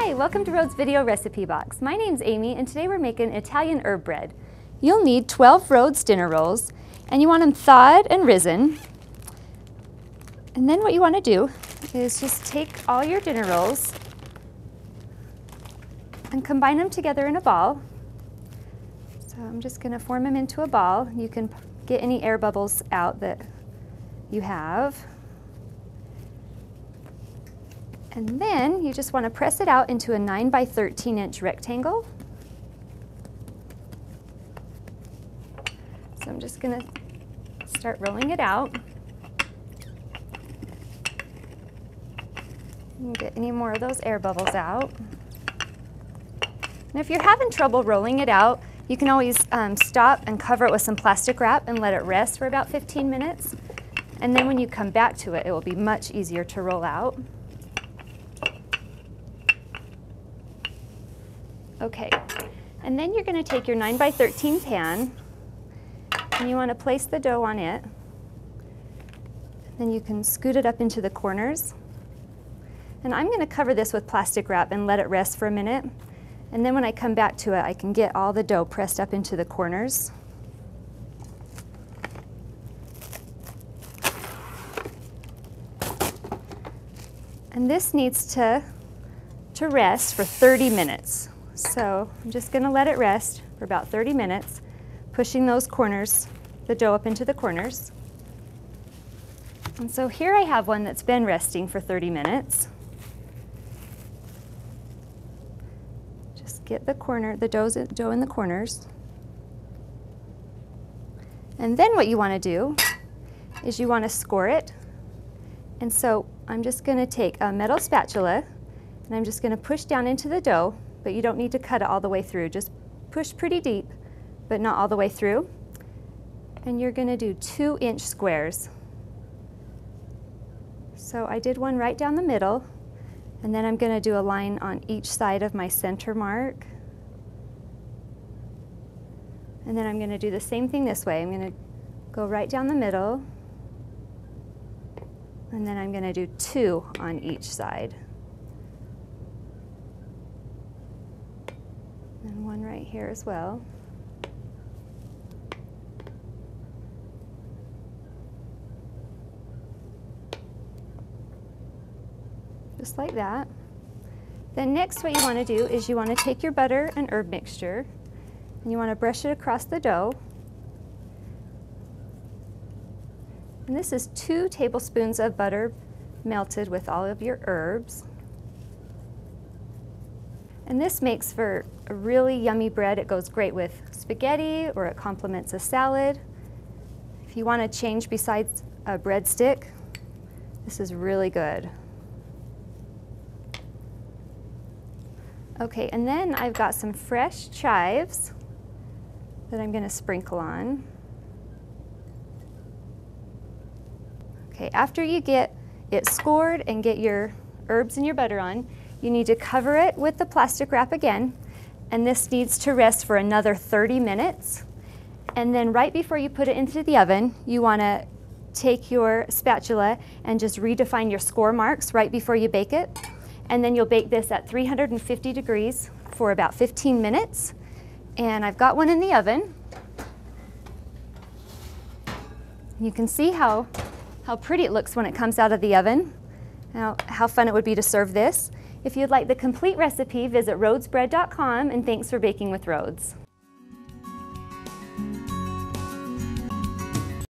Hi, welcome to Rhodes Video Recipe Box. My name's Amy and today we're making Italian herb bread. You'll need 12 Rhodes dinner rolls and you want them thawed and risen. And then what you want to do is just take all your dinner rolls and combine them together in a ball. So I'm just going to form them into a ball. You can get any air bubbles out that you have. And then you just want to press it out into a 9 by 13 inch rectangle. So I'm just going to start rolling it out. And get any more of those air bubbles out. And if you're having trouble rolling it out, you can always stop and cover it with some plastic wrap and let it rest for about 15 minutes. And then when you come back to it, it will be much easier to roll out. Okay, and then you're going to take your 9 by 13 pan and you want to place the dough on it. Then you can scoot it up into the corners. And I'm going to cover this with plastic wrap and let it rest for a minute. And then when I come back to it, I can get all the dough pressed up into the corners. And this needs to rest for 30 minutes. So I'm just going to let it rest for about 30 minutes, pushing those corners, the dough up into the corners. And so here I have one that's been resting for 30 minutes. Just get the dough in the corners. And then what you want to do is you want to score it. And so I'm just going to take a metal spatula and I'm just going to push down into the dough. But you don't need to cut it all the way through. Just push pretty deep, but not all the way through. And you're going to do 2-inch squares. So I did one right down the middle, and then I'm going to do a line on each side of my center mark. And then I'm going to do the same thing this way. I'm going to go right down the middle, and then I'm going to do 2 on each side. And one right here as well. Just like that. Then next what you want to do is you want to take your butter and herb mixture and you want to brush it across the dough. And this is 2 tablespoons of butter melted with all of your herbs. And this makes for a really yummy bread. It goes great with spaghetti or it complements a salad. If you want to change besides a breadstick, this is really good. Okay, and then I've got some fresh chives that I'm going to sprinkle on. Okay, after you get it scored and get your herbs and your butter on, you need to cover it with the plastic wrap again, and this needs to rest for another 30 minutes. And then right before you put it into the oven, you want to take your spatula and just redefine your score marks right before you bake it. And then you'll bake this at 350 degrees for about 15 minutes. And I've got one in the oven. You can see how pretty it looks when it comes out of the oven. Now, how fun it would be to serve this. If you'd like the complete recipe, visit rhodesbread.com, and thanks for baking with Rhodes.